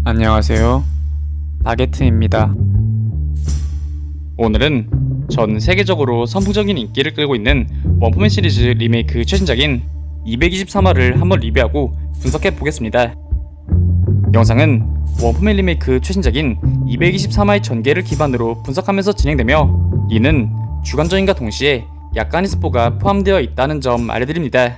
안녕하세요. 바게트입니다. 오늘은 전 세계적으로 선풍적인 인기를 끌고 있는 원펀맨 시리즈 리메이크 최신작인 223화를 한번 리뷰하고 분석해 보겠습니다. 영상은 원펀맨 리메이크 최신작인 223화의 전개를 기반으로 분석하면서 진행되며, 이는 주관적인과 동시에 약간의 스포가 포함되어 있다는 점 알려드립니다.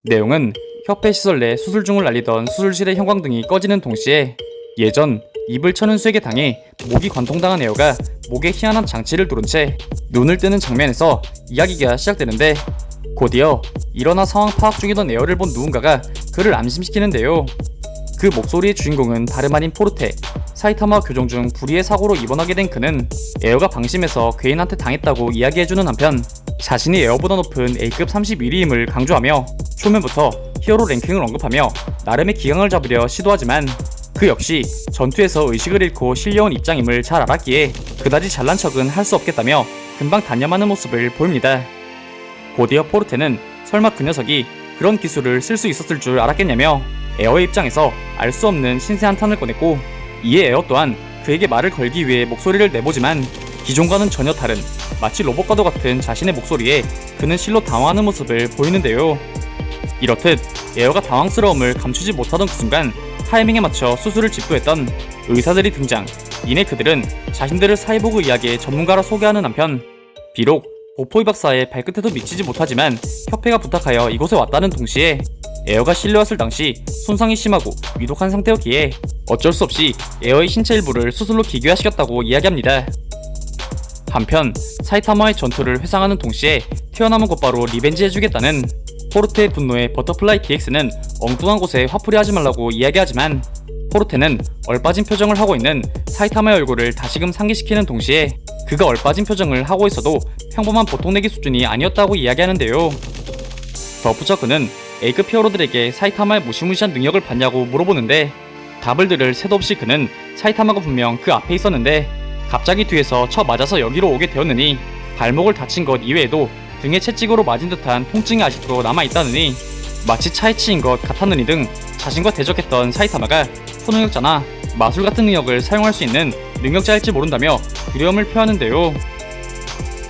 내용은 협회 시설 내 수술 중을 알리던 수술실의 형광등이 꺼지는 동시에 예전 입을 쳐는 수에게 당해 목이 관통당한 에어가 목에 희한한 장치를 두른 채 눈을 뜨는 장면에서 이야기가 시작되는데, 곧이어 일어나 상황 파악 중이던 에어를 본 누군가가 그를 안심시키는데요. 그 목소리의 주인공은 다름 아닌 포르테. 사이타마 교정 중 불의의 사고로 입원하게 된 그는 에어가 방심해서 괴인한테 당했다고 이야기해주는 한편, 자신이 에어보다 높은 A급 31위임을 강조하며 초면부터 히어로 랭킹을 언급하며 나름의 기강을 잡으려 시도하지만, 그 역시 전투에서 의식을 잃고 실려온 입장임을 잘 알았기에 그다지 잘난 척은 할 수 없겠다며 금방 단념하는 모습을 보입니다. 곧이어 포르테는 설마 그 녀석이 그런 기술을 쓸 수 있었을 줄 알았겠냐며 에어의 입장에서 알 수 없는 신세 한탄을 꺼냈고, 이에 에어 또한 그에게 말을 걸기 위해 목소리를 내보지만 기존과는 전혀 다른, 마치 로봇과도 같은 자신의 목소리에 그는 실로 당황하는 모습을 보이는데요. 이렇듯 에어가 당황스러움을 감추지 못하던 그 순간 타이밍에 맞춰 수술을 집도했던 의사들이 등장. 이내 그들은 자신들을 사이보그 의학의 전문가라 소개하는 한편, 비록 보포이 박사의 발끝에도 미치지 못하지만 협회가 부탁하여 이곳에 왔다는 동시에 에어가 실려왔을 당시 손상이 심하고 위독한 상태였기에 어쩔 수 없이 에어의 신체 일부를 수술로 기괴화시켰다고 이야기합니다. 한편 사이타마의 전투를 회상하는 동시에 튀어나온 곧바로 리벤지해주겠다는 포르테의 분노에 버터플라이 DX는 엉뚱한 곳에 화풀이 하지 말라고 이야기하지만, 포르테는 얼빠진 표정을 하고 있는 사이타마의 얼굴을 다시금 상기시키는 동시에 그가 얼빠진 표정을 하고 있어도 평범한 보통내기 수준이 아니었다고 이야기하는데요. 덧붙여 그는 A급 히어로들에게 사이타마의 무시무시한 능력을 봤냐고 물어보는데, 답을 들을 새도 없이 그는 사이타마가 분명 그 앞에 있었는데 갑자기 뒤에서 쳐 맞아서 여기로 오게 되었느니 발목을 다친 것 이외에도 등에 채찍으로 맞은 듯한 통증이 아직도 남아있다느니 마치 차에 치인 것 같았느니 등 자신과 대적했던 사이타마가 초능력자나 마술 같은 능력을 사용할 수 있는 능력자일지 모른다며 두려움을 표하는데요.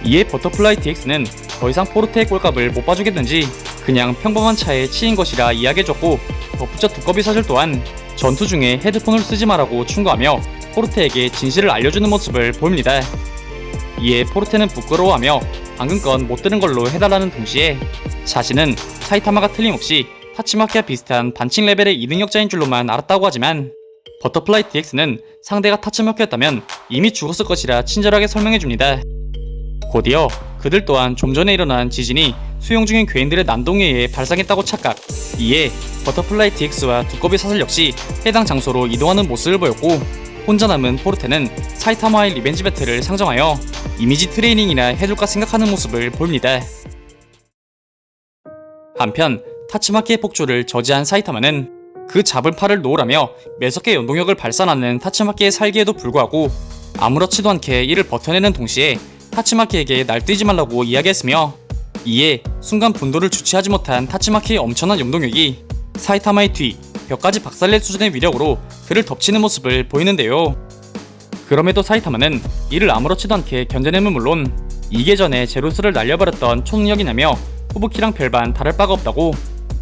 이에 버터플라이 DX는 더 이상 포르테의 꼴값을 못 봐주겠는지 그냥 평범한 차에 치인 것이라 이야기해줬고, 덧붙여 두꺼비 사실 또한 전투 중에 헤드폰을 쓰지 말라고 충고하며 포르테에게 진실을 알려주는 모습을 보입니다. 이에 포르테는 부끄러워하며 방금 건 못 들은 걸로 해달라는 동시에 자신은 사이타마가 틀림없이 타치마키와 비슷한 반칙 레벨의 이능력자인 줄로만 알았다고 하지만, 버터플라이 DX는 상대가 타치마키였다면 이미 죽었을 것이라 친절하게 설명해줍니다. 곧이어 그들 또한 좀 전에 일어난 지진이 수용 중인 괴인들의 난동에 의해 발생했다고 착각. 이에 버터플라이 DX와 두꺼비 사슬 역시 해당 장소로 이동하는 모습을 보였고, 혼자 남은 포르테는 사이타마의 리벤지 배틀을 상정하여 이미지 트레이닝이나 해줄까 생각하는 모습을 보입니다. 한편 타치마키의 폭주를 저지한 사이타마는 그 잡은 팔을 놓으라며 매섭게 연동력을 발산하는 타치마키의 살기에도 불구하고 아무렇지도 않게 이를 버텨내는 동시에 타치마키에게 날뛰지 말라고 이야기했으며, 이에 순간 분도를 주체하지 못한 타치마키의 엄청난 연동력이 사이타마의 뒤 벽까지 박살낼 수준의 위력으로 그를 덮치는 모습을 보이는데요. 그럼에도 사이타마는 이를 아무렇지도 않게 견뎌내면 물론 이게 전에 제로스를 날려버렸던 초능력이냐며 후부키랑 별반 다를 바가 없다고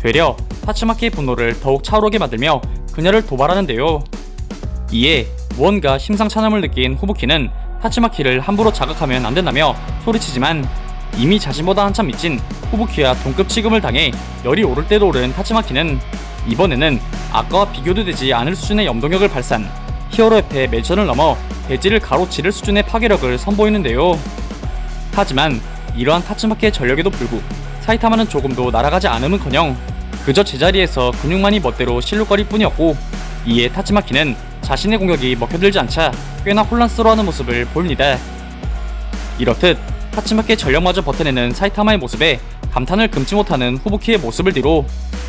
되려 타치마키의 분노를 더욱 차오르게 만들며 그녀를 도발하는데요. 이에 무언가 심상찮음을 느낀 후부키는 타치마키를 함부로 자극하면 안된다며 소리치지만, 이미 자신보다 한참 미친 후부키와 동급 취급을 당해 열이 오를 대로 오른 타치마키는 이번에는 아까와 비교도 되지 않을 수준의 염동력을 발산, 히어로협회 매천을 넘어 대지를 가로지를 수준의 파괴력을 선보이는데요. 하지만 이러한 타치마키의 전력에도 불구 사이타마는 조금도 날아가지 않음은커녕 그저 제자리에서 근육만이 멋대로 실룩거릴 뿐이었고, 이에 타치마키는 자신의 공격이 먹혀들지 않자 꽤나 혼란스러워하는 모습을 보입니다. 이렇듯 타치마키의 전력마저 버텨내는 사이타마의 모습에 감탄을 금치 못하는 후부키의 모습을 뒤로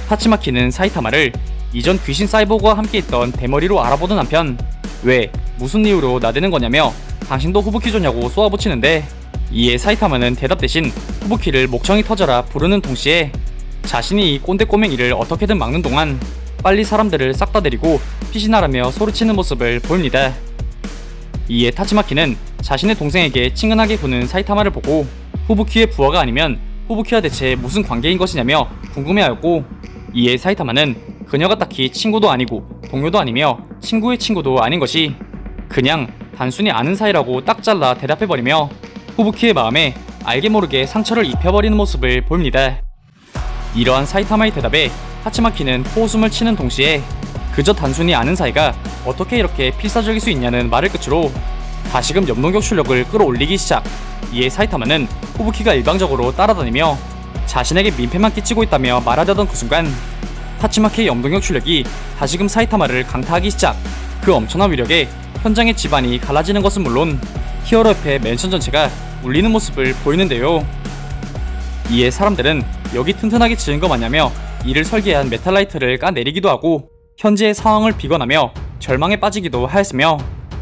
타치마키는 사이타마를 이전 귀신 사이보그와 함께 있던 대머리로 알아보던 한편, 왜 무슨 이유로 나대는 거냐며 당신도 후부키조냐고 쏘아붙이는데, 이에 사이타마는 대답 대신 후부키를 목청이 터져라 부르는 동시에 자신이 이 꼰대 꼬맹이를 어떻게든 막는 동안 빨리 사람들을 싹 다 데리고 피신하라며 소리치는 모습을 보입니다. 이에 타츠마키는 자신의 동생에게 친근하게 구는 사이타마를 보고 후부키의 부하가 아니면 후부키와 대체 무슨 관계인 것이냐며 궁금해하였고, 이에 사이타마는 그녀가 딱히 친구도 아니고 동료도 아니며 친구의 친구도 아닌 것이 그냥 단순히 아는 사이라고 딱 잘라 대답해버리며 후부키의 마음에 알게 모르게 상처를 입혀버리는 모습을 보입니다. 이러한 사이타마의 대답에 타츠마키는 호웃음을 치는 동시에 그저 단순히 아는 사이가 어떻게 이렇게 필사적일 수 있냐는 말을 끝으로 다시금 염동력 출력을 끌어올리기 시작. 이에 사이타마는 후부키가 일방적으로 따라다니며 자신에게 민폐만 끼치고 있다며 말하려던 그 순간 타츠마키의 염동력 출력이 다시금 사이타마를 강타하기 시작. 그 엄청난 위력에 현장의 집안이 갈라지는 것은 물론 히어로 옆의 맨션 전체가 울리는 모습을 보이는데요. 이에 사람들은 여기 튼튼하게 지은 거 맞냐며 이를 설계한 메탈라이트를 까내리기도 하고 현재의 상황을 비관하며 절망에 빠지기도 하였으며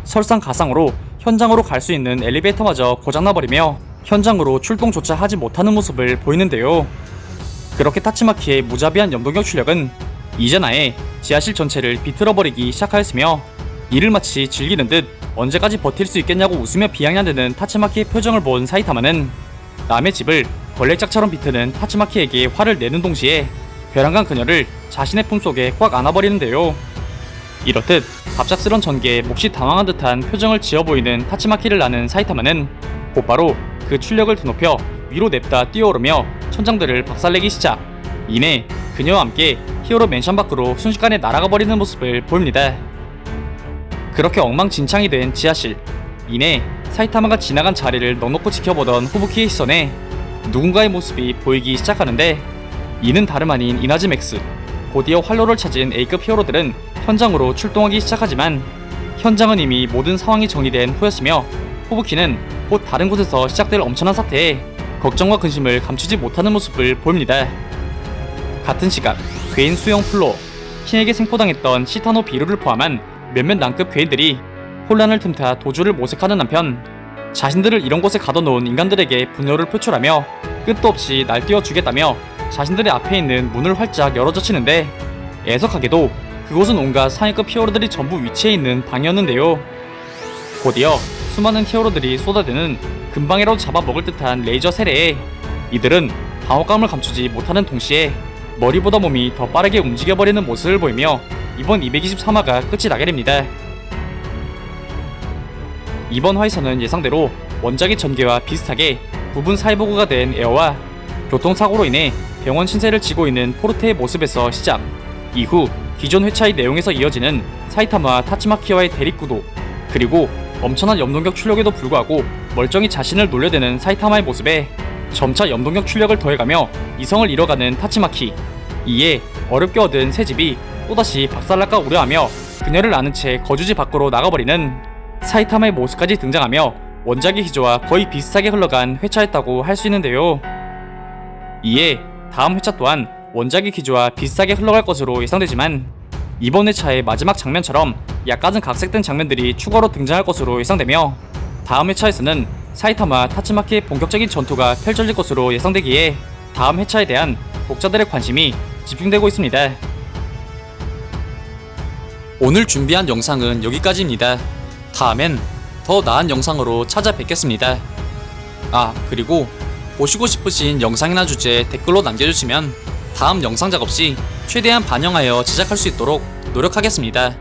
설상가상으로 현장으로 갈 수 있는 엘리베이터마저 고장나버리며 현장으로 출동조차 하지 못하는 모습을 보이는데요. 그렇게 타츠마키의 무자비한 염동력 출력은 이젠 아예 지하실 전체를 비틀어버리기 시작하였으며 이를 마치 즐기는 듯 언제까지 버틸 수 있겠냐고 웃으며 비아냥대는 타츠마키의 표정을 본 사이타마는 남의 집을 걸레짝처럼 비트는 타츠마키에게 화를 내는 동시에 벼랑간 그녀를 자신의 품속에 꽉 안아버리는데요. 이렇듯 갑작스런 전개에 몹시 당황한 듯한 표정을 지어 보이는 타츠마키를 나는 사이타마는 곧바로 그 출력을 드높여 위로 냅다 뛰어오르며 천장들을 박살내기 시작. 이내 그녀와 함께 히어로 맨션 밖으로 순식간에 날아가 버리는 모습을 보입니다. 그렇게 엉망진창이 된 지하실. 이내 사이타마가 지나간 자리를 넉넉히 지켜보던 후부키의 시선에 누군가의 모습이 보이기 시작하는데 이는 다름 아닌 이나즈 맥스. 곧이어 활로를 찾은 A급 히어로들은 현장으로 출동하기 시작하지만 현장은 이미 모든 상황이 정리된 후였으며 후부키는 곧 다른 곳에서 시작될 엄청난 사태에 걱정과 근심을 감추지 못하는 모습을 보입니다. 같은 시각 괴인 수영 플로어. 킹에게 생포당했던 시타노 비루를 포함한 몇몇 난급 괴인들이 혼란을 틈타 도주를 모색하는 한편 자신들을 이런 곳에 가둬놓은 인간들에게 분노를 표출하며 끝도 없이 날뛰어 주겠다며 자신들의 앞에 있는 문을 활짝 열어젖히는데 애석하게도 그곳은 온갖 상위급 히어로들이 전부 위치해 있는 방이었는데요. 곧이어 수많은 히어로들이 쏟아드는 금방이라도 잡아먹을 듯한 레이저 세례에 이들은 방어감을 감추지 못하는 동시에 머리보다 몸이 더 빠르게 움직여버리는 모습을 보이며 이번 223화가 끝이 나게 됩니다. 이번 화에서는 예상대로 원작의 전개와 비슷하게 부분 사이보그가 된 에어와 교통사고로 인해 병원 신세를 지고 있는 포르테의 모습에서 시작, 이후 기존 회차의 내용에서 이어지는 사이타마와 타츠마키와의 대립구도, 그리고 엄청난 염동력 출력에도 불구하고 멀쩡히 자신을 놀려대는 사이타마의 모습에 점차 염동력 출력을 더해가며 이성을 잃어가는 타츠마키. 이에 어렵게 얻은 새 집이 또다시 박살날까 우려하며 그녀를 아는 채 거주지 밖으로 나가버리는 사이타마의 모습까지 등장하며 원작의 기조와 거의 비슷하게 흘러간 회차였다고 할 수 있는데요. 이에 다음 회차 또한 원작의 기조와 비슷하게 흘러갈 것으로 예상되지만 이번 회차의 마지막 장면처럼 약간은 각색된 장면들이 추가로 등장할 것으로 예상되며 다음 회차에서는 사이타마 타츠마키의 본격적인 전투가 펼쳐질 것으로 예상되기에 다음 회차에 대한 독자들의 관심이 집중되고 있습니다. 오늘 준비한 영상은 여기까지입니다. 다음엔 더 나은 영상으로 찾아뵙겠습니다. 그리고 보시고 싶으신 영상이나 주제 댓글로 남겨주시면 다음 영상 작업 시 최대한 반영하여 제작할 수 있도록 노력하겠습니다.